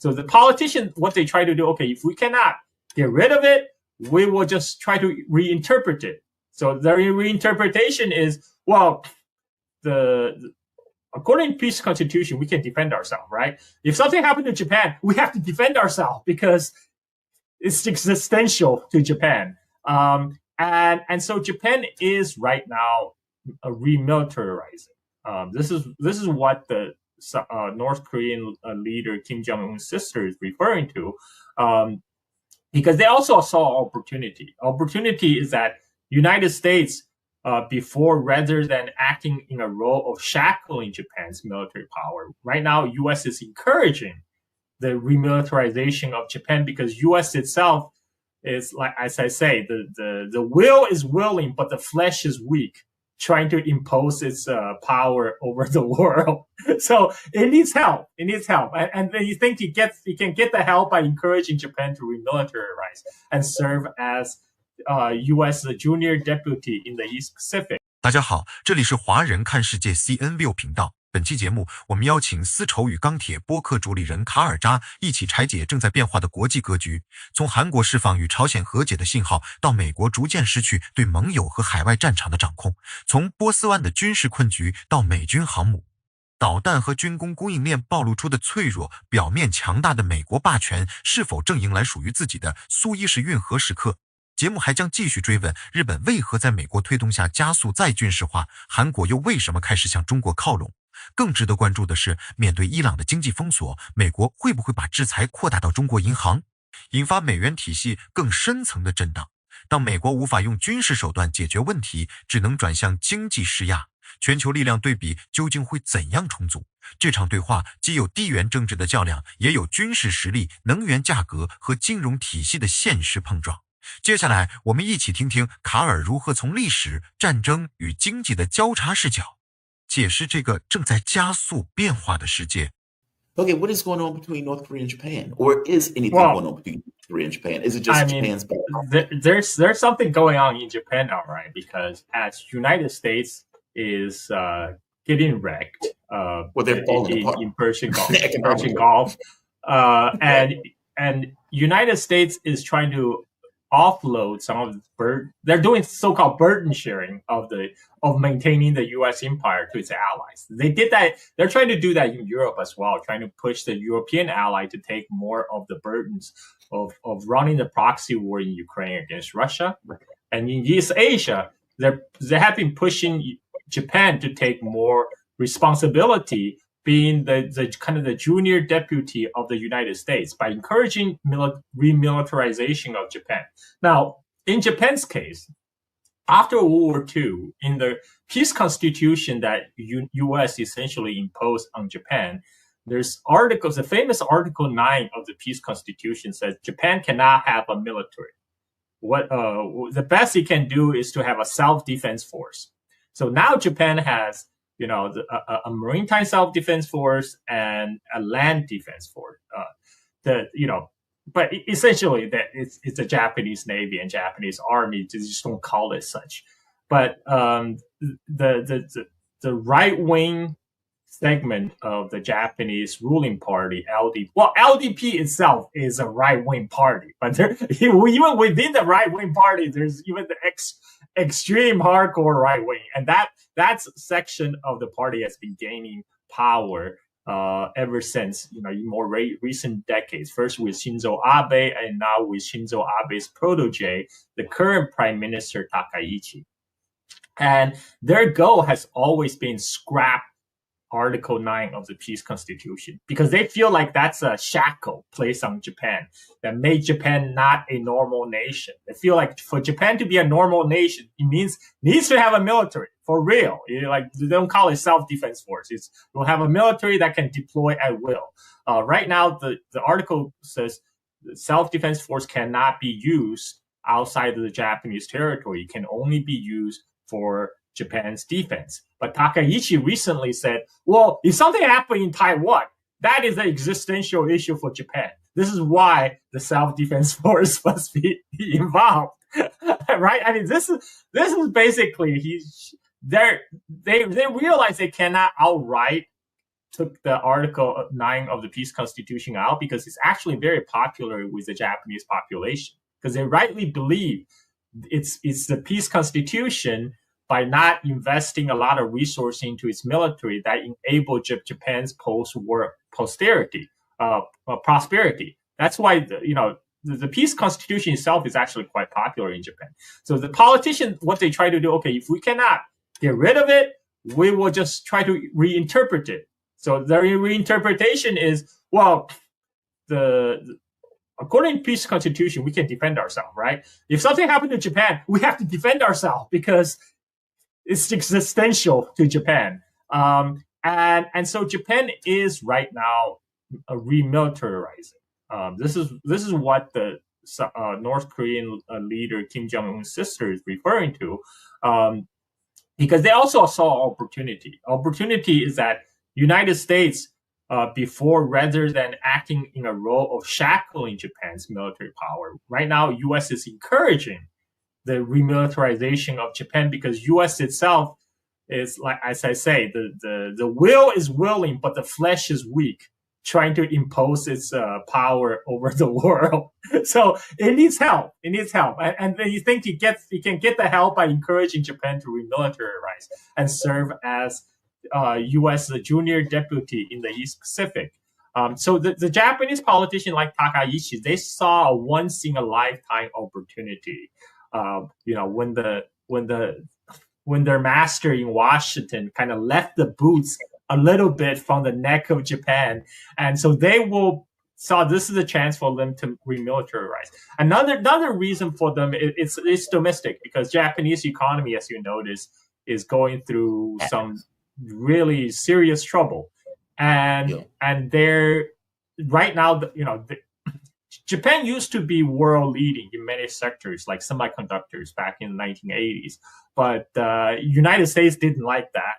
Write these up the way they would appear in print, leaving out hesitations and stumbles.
So the politicians, what they try to do, okay, if we cannot get rid of it, we will just try to reinterpret it. So the reinterpretation is, well, according to peace constitution, we can defend ourselves, right? If something happened to Japan, we have to defend ourselves because it's existential to Japan. And so Japan is right now remilitarizing. This is what the North Korean leader Kim Jong-un's sister is referring to, because they also saw opportunity. Opportunity is that United States, before, rather than acting in a role of shackling Japan's military power, right now U.S. is encouraging the remilitarization of Japan because U.S. itself is, like as I say, the will is willing, but the flesh is weak, trying to impose its power over the world. So it needs help. It needs help, and then you think you can get the help by encouraging Japan to remilitarize and serve as U.S. junior deputy in the East Pacific. 大家好，这里是华人看世界 CN6 频道。本期节目，我们邀请丝绸与钢铁播客主理人卡尔扎一起拆解正在变化的国际格局，从韩国释放与朝鲜和解的信号，到美国逐渐失去对盟友和海外战场的掌控，从波斯湾的军事困局到美军航母，导弹和军工供应链暴露出的脆弱，表面强大的美国霸权是否正迎来属于自己的苏伊士运河时刻？节目还将继续追问日本为何在美国推动下加速再军事化，韩国又为什么开始向中国靠拢？更值得关注的是，面对伊朗的经济封锁，美国会不会把制裁扩大到中国银行，引发美元体系更深层的震荡？当美国无法用军事手段解决问题，只能转向经济施压，全球力量对比究竟会怎样重组？这场对话既有地缘政治的较量，也有军事实力、能源价格和金融体系的现实碰撞。接下来，我们一起听听卡尔如何从历史、战争与经济的交叉视角，解释这个正在加速变化的世界。Okay, what is going on between North Korea and Japan? Or is anything going on between North Korea and Japan? Is it just Japan's bad? There's something going on in Japan now, right? Because as United States is getting wrecked they're falling apart in Persian Gulf, and United States is trying to offload some of the burden. They're doing so-called burden sharing of maintaining the U.S. empire to its allies. They did that. They're trying to do that in Europe as well, trying to push the European ally to take more of the burdens of running the proxy war in Ukraine against Russia. And in East Asia, they have been pushing Japan to take more responsibility, being the kind of the junior deputy of the United States by encouraging remilitarization of Japan. Now, in Japan's case, after World War II, in the peace constitution that U.S. essentially imposed on Japan, there's articles, the famous Article 9 of the peace constitution says Japan cannot have a military. What the best it can do is to have a self-defense force. So now Japan has a maritime self-defense force and a land defense force. But essentially that it's the Japanese Navy and Japanese Army. They just don't call it such. But the right-wing segment of the Japanese ruling party, LDP itself is a right-wing party, but even within the right-wing party, there's even the extreme hardcore right-wing, and that section of the party has been gaining power ever since, in more recent decades. First with Shinzo Abe, and now with Shinzo Abe's protege, the current Prime Minister Takaichi. And their goal has always been scrap Article 9 of the peace constitution, because they feel like that's a shackle placed on Japan that made Japan not a normal nation. They feel like for Japan to be a normal nation, it needs to have a military for real. They don't call it self-defense force. We'll have a military that can deploy at will. Right now, the article says the self-defense force cannot be used outside of the Japanese territory. It can only be used for Japan's defense. But Takaichi recently said, well, if something happened in Taiwan, that is an existential issue for Japan. This is why the self-defense force must be involved, right? I mean, this is basically they realize they cannot outright took the Article 9 of the Peace Constitution out because it's actually very popular with the Japanese population, because they rightly believe it's the peace constitution, by not investing a lot of resources into its military, that enabled Japan's post-war prosperity. That's why the peace constitution itself is actually quite popular in Japan. So the politicians, what they try to do, okay, if we cannot get rid of it, we will just try to reinterpret it. So the reinterpretation is, well, according to peace constitution, we can defend ourselves, right? If something happened to Japan, we have to defend ourselves because it's existential to Japan. And so Japan is right now remilitarizing. This is what the North Korean leader Kim Jong-un's sister is referring to, because they also saw opportunity. Opportunity is that United States, before, rather than acting in a role of shackling Japan's military power, right now U.S. is encouraging the remilitarization of Japan, because U.S. itself is, like as I say, the will is willing, but the flesh is weak, trying to impose its power over the world. So it needs help. It needs help. And then you think you can get the help by encouraging Japan to remilitarize and serve as U.S. junior deputy in the East Pacific. So the Japanese politician like Takaichi, they saw a once in a lifetime opportunity. When their master in Washington kind of left the boots a little bit from the neck of Japan, and so they saw this is a chance for them to remilitarize. Another reason for them it's domestic, because Japanese economy, as you notice, is going through some really serious trouble, and they're right now, Japan used to be world leading in many sectors like semiconductors back in the 1980s, but United States didn't like that.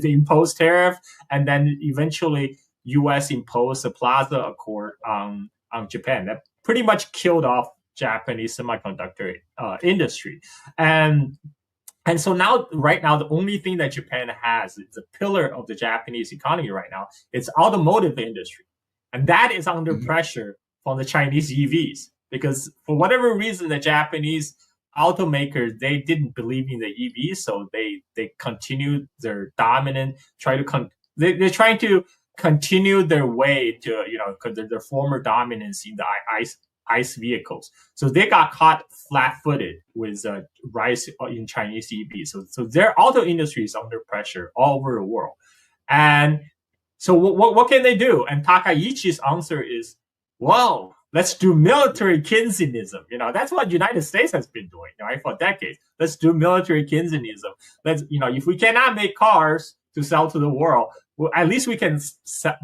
They imposed tariff, and then eventually U.S. imposed the Plaza Accord on Japan. That pretty much killed off Japanese semiconductor industry. And so right now, the only thing that Japan has, is a pillar of the Japanese economy right now, it's automotive industry. And that is under pressure from the Chinese EVs, because for whatever reason, the Japanese automakers, they didn't believe in the EVs, so they continued their dominant, they're trying to continue their way to, their former dominance in the ICE vehicles. So they got caught flat-footed with rise in Chinese EVs. So their auto industry is under pressure all over the world. And so what can they do? And Takaichi's answer is, well, let's do military Keynesianism. That's what the United States has been doing, right, for decades. Let's do military Keynesianism. Let's, if we cannot make cars to sell to the world, well, at least we can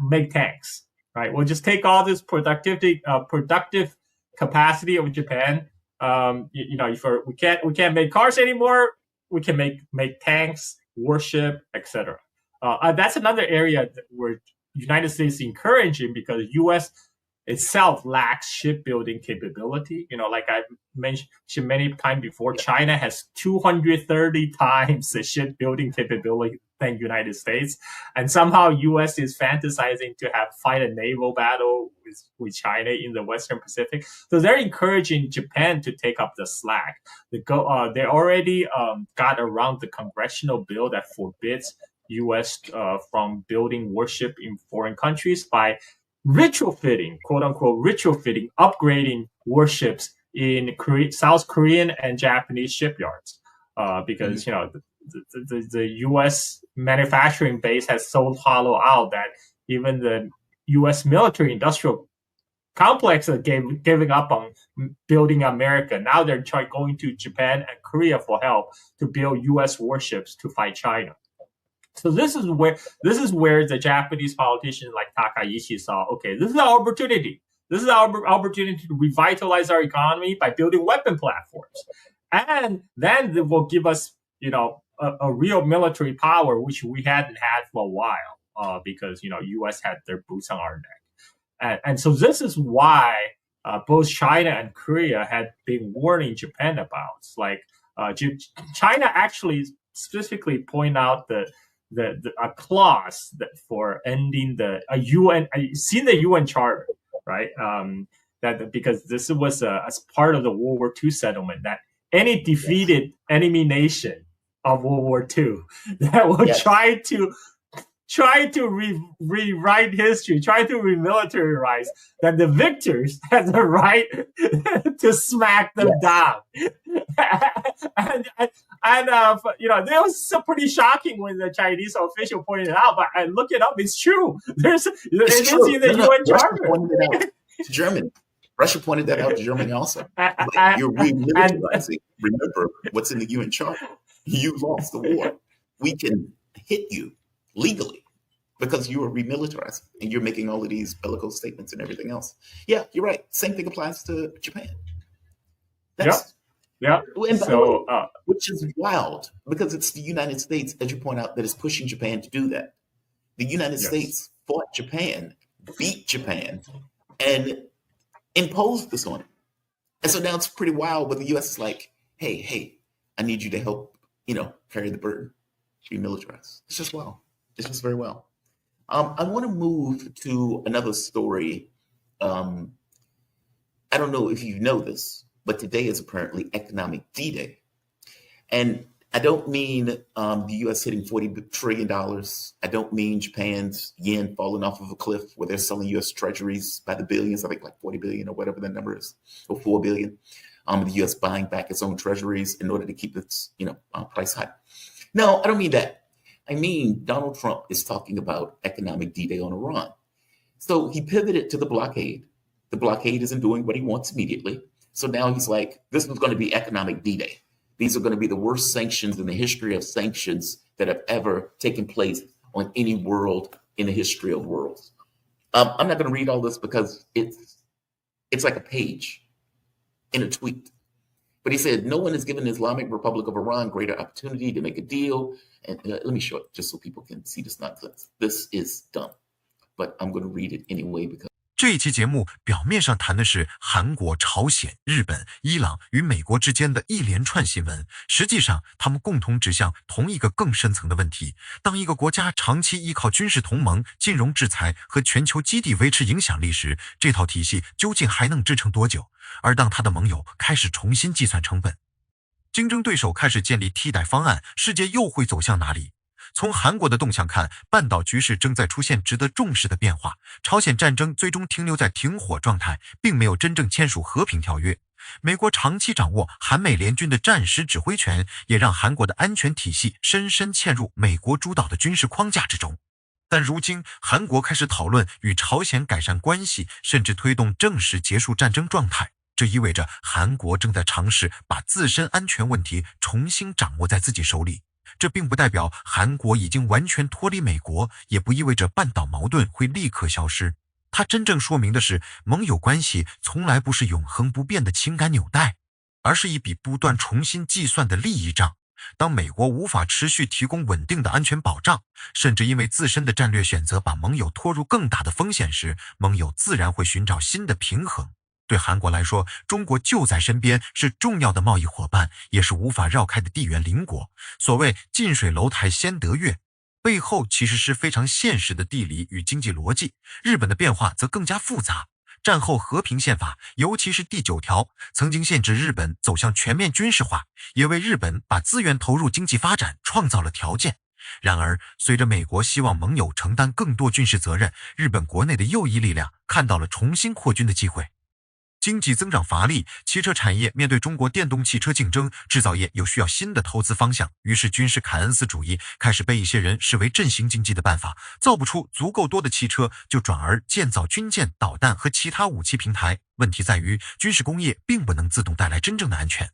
make tanks, right? We'll just take all this productive capacity of Japan. If we can't make cars anymore, we can make tanks, warship, etc. That's another area where the United States is encouraging, because U.S. itself lacks shipbuilding capability. Like I mentioned many times before, China has 230 times the shipbuilding capability than United States, and somehow U.S. is fantasizing to fight a naval battle with China in the Western Pacific. So they're encouraging Japan to take up the slack. They already got around the congressional bill that forbids U.S. From building warship in foreign countries by retrofitting, quote unquote, upgrading warships in South Korean and Japanese shipyards, because the U.S. manufacturing base has so hollowed out that even the U.S. military industrial complex are giving up on building America. Now they're going to Japan and Korea for help to build U.S. warships to fight China. So this is where the Japanese politicians like Takaichi saw, okay, this is our opportunity. This is our opportunity to revitalize our economy by building weapon platforms. And then it will give us, a real military power, which we hadn't had for a while, because, U.S. had their boots on our neck. And so this is why both China and Korea had been warning Japan about. Like China actually specifically point out a clause for ending the UN. Seen the UN Charter, right? That because this was as part of the World War II settlement that any defeated enemy nation of World War II that will try to rewrite history, try to remilitarize, that the victors have the right to smack them down. and that was pretty shocking when the Chinese official pointed it out, but I look it up, it's true. It is in the UN Charter. To Germany. Russia pointed that out to Germany also. You're remilitarizing. Remember what's in the UN Charter. You lost the war. We can hit you legally because you are remilitarizing and you're making all of these bellicose statements and everything else. Yeah, you're right. Same thing applies to Japan. Yeah. So, which is wild because it's the United States, as you point out, that is pushing Japan to do that. The United States fought Japan, beat Japan, and imposed this on it. And so now it's pretty wild, but the U.S. is like, hey, I need you to help, carry the burden, remilitarize. It's just wild. It's just very well. I want to move to another story. I don't know if you know this, but today is apparently Economic D-Day. And I don't mean the U.S. hitting $40 trillion. I don't mean Japan's yen falling off of a cliff where they're selling U.S. treasuries by the billions, I think like 40 billion or whatever the number is, or 4 billion. The U.S. buying back its own treasuries in order to keep its price high. No, I don't mean that. I mean, Donald Trump is talking about economic D-Day on Iran. So he pivoted to the blockade. The blockade isn't doing what he wants immediately. So now he's like, this was going to be economic D-Day. These are going to be the worst sanctions in the history of sanctions that have ever taken place on any world in the history of worlds. I'm not going to read all this because it's like a page in a tweet. But he said, no one has given the Islamic Republic of Iran greater opportunity to make a deal. And let me show it just so people can see this nonsense. This is dumb, but I'm going to read it anyway because. 这一期节目表面上谈的是韩国、朝鲜、日本、伊朗与美国之间的一连串新闻，实际上他们共同指向同一个更深层的问题：当一个国家长期依靠军事同盟、金融制裁和全球基地维持影响力时，这套体系究竟还能支撑多久？而当他的盟友开始重新计算成本，竞争对手开始建立替代方案，世界又会走向哪里？从韩国的动向看，半岛局势正在出现值得重视的变化。朝鲜战争最终停留在停火状态，并没有真正签署和平条约。美国长期掌握韩美联军的战时指挥权，也让韩国的安全体系深深嵌入美国主导的军事框架之中。但如今，韩国开始讨论与朝鲜改善关系，甚至推动正式结束战争状态。这意味着韩国正在尝试把自身安全问题重新掌握在自己手里。这并不代表韩国已经完全脱离美国，也不意味着半岛矛盾会立刻消失。它真正说明的是，盟友关系从来不是永恒不变的情感纽带，而是一笔不断重新计算的利益账。当美国无法持续提供稳定的安全保障，甚至因为自身的战略选择把盟友拖入更大的风险时，盟友自然会寻找新的平衡。对韩国来说，中国就在身边，是重要的贸易伙伴，也是无法绕开的地缘邻国。所谓近水楼台先得月，背后其实是非常现实的地理与经济逻辑。日本的变化则更加复杂。战后和平宪法，尤其是第9条，曾经限制日本走向全面军事化，也为日本把资源投入经济发展创造了条件。然而，随着美国希望盟友承担更多军事责任，日本国内的右翼力量看到了重新扩军的机会。经济增长乏力，汽车产业面对中国电动汽车竞争，制造业又需要新的投资方向，于是军事凯恩斯主义开始被一些人视为振兴经济的办法。造不出足够多的汽车，就转而建造军舰、导弹和其他武器平台。问题在于，军事工业并不能自动带来真正的安全。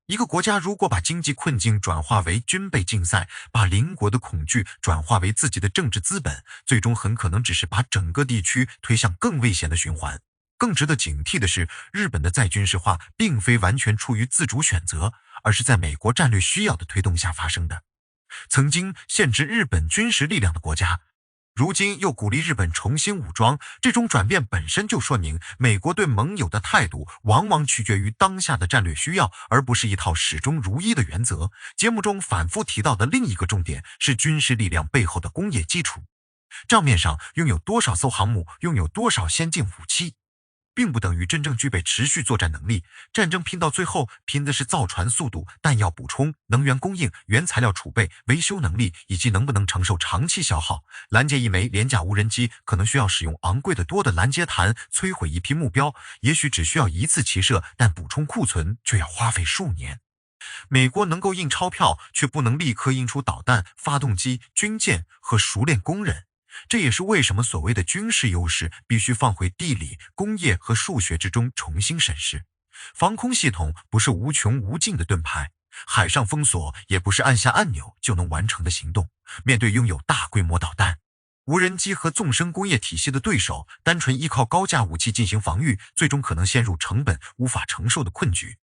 一个国家如果把经济困境转化为军备竞赛，把邻国的恐惧转化为自己的政治资本，最终很可能只是把整个地区推向更危险的循环。更值得警惕的是，日本的再军事化并非完全出于自主选择，而是在美国战略需要的推动下发生的。曾经限制日本军事力量的国家，如今又鼓励日本重新武装，这种转变本身就说明美国对盟友的态度往往取决于当下的战略需要，而不是一套始终如一的原则。节目中反复提到的另一个重点是军事力量背后的工业基础。账面上拥有多少艘航母，拥有多少先进武器，并不等于真正具备持续作战能力。战争拼到最后，拼的是造船速度、弹药补充、能源供应、原材料储备、维修能力，以及能不能承受长期消耗。拦截一枚廉价无人机可能需要使用昂贵的多的拦截弹，摧毁一批目标也许只需要一次齐射，但补充库存却要花费数年。美国能够印钞票，却不能立刻印出导弹、发动机、军舰和熟练工人。这也是为什么所谓的军事优势必须放回地理、工业和数学之中重新审视。防空系统不是无穷无尽的盾牌，海上封锁也不是按下按钮就能完成的行动。面对拥有大规模导弹、无人机和纵深工业体系的对手，单纯依靠高价武器进行防御，最终可能陷入成本无法承受的困局。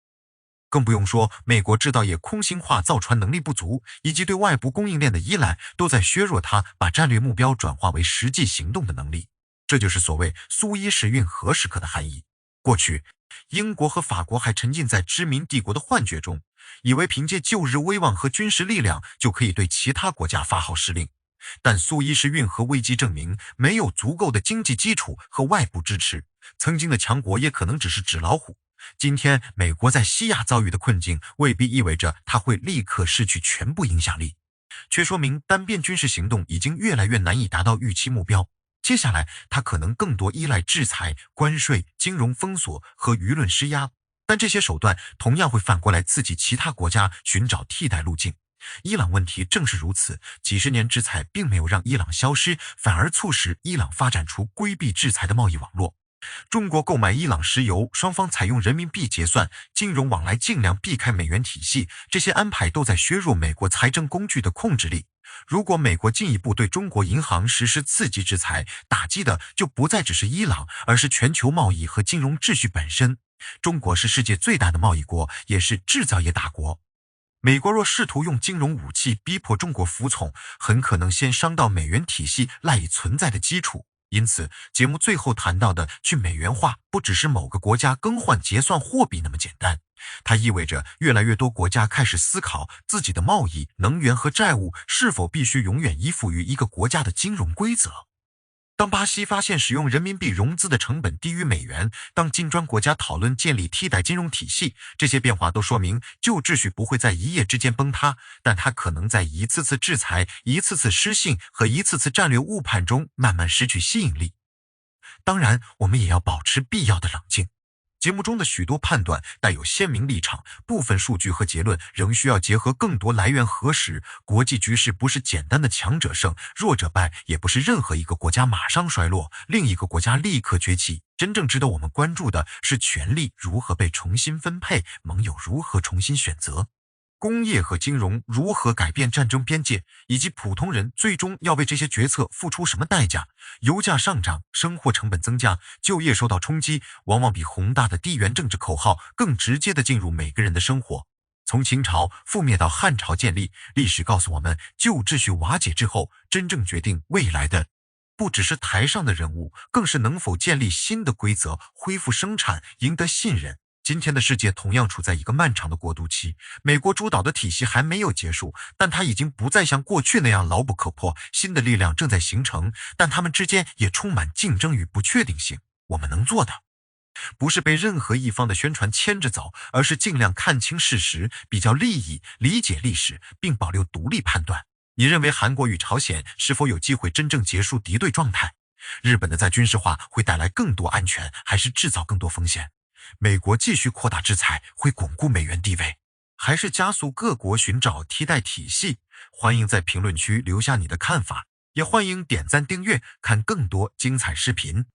更不用说美国制造业空心化造船能力不足，以及对外部供应链的依赖，都在削弱它把战略目标转化为实际行动的能力。这就是所谓苏伊士运河时刻的含义。过去，英国和法国还沉浸在殖民帝国的幻觉中，以为凭借旧日威望和军事力量就可以对其他国家发号施令。但苏伊士运河危机证明，没有足够的经济基础和外部支持，曾经的强国也可能只是纸老虎。今天美国在西亚遭遇的困境，未必意味着它会立刻失去全部影响力，却说明单边军事行动已经越来越难以达到预期目标。接下来它可能更多依赖制裁、关税、金融封锁和舆论施压，但这些手段同样会反过来刺激其他国家寻找替代路径。伊朗问题正是如此，几十年制裁并没有让伊朗消失，反而促使伊朗发展出规避制裁的贸易网络。中国购买伊朗石油，双方采用人民币结算，金融往来尽量避开美元体系，这些安排都在削弱美国财政工具的控制力。如果美国进一步对中国银行实施刺激制裁，打击的就不再只是伊朗，而是全球贸易和金融秩序本身。中国是世界最大的贸易国，也是制造业大国。美国若试图用金融武器逼迫中国服从，很可能先伤到美元体系赖以存在的基础。因此，节目最后谈到的去美元化，不只是某个国家更换结算货币那么简单，它意味着越来越多国家开始思考自己的贸易、能源和债务是否必须永远依附于一个国家的金融规则。当巴西发现使用人民币融资的成本低于美元，当金砖国家讨论建立替代金融体系，这些变化都说明旧秩序不会在一夜之间崩塌，但它可能在一次次制裁、一次次失信和一次次战略误判中慢慢失去吸引力。当然，我们也要保持必要的冷静。节目中的许多判断带有鲜明立场，部分数据和结论仍需要结合更多来源核实。国际局势不是简单的强者胜、弱者败，也不是任何一个国家马上衰落，另一个国家立刻崛起。真正值得我们关注的是权力如何被重新分配，盟友如何重新选择，工业和金融如何改变战争边界，以及普通人最终要为这些决策付出什么代价。油价上涨，生活成本增加，就业受到冲击，往往比宏大的地缘政治口号更直接地进入每个人的生活。从秦朝覆灭到汉朝建立，历史告诉我们，旧秩序瓦解之后，真正决定未来的不只是台上的人物，更是能否建立新的规则，恢复生产，赢得信任。今天的世界同样处在一个漫长的过渡期，美国主导的体系还没有结束，但它已经不再像过去那样牢不可破，新的力量正在形成，但它们之间也充满竞争与不确定性。我们能做的不是被任何一方的宣传牵着走，而是尽量看清事实，比较利益，理解历史，并保留独立判断。你认为韩国与朝鲜是否有机会真正结束敌对状态？日本的再军事化会带来更多安全，还是制造更多风险？美国继续扩大制裁会巩固美元地位，还是加速各国寻找替代体系？欢迎在评论区留下你的看法，也欢迎点赞订阅，看更多精彩视频。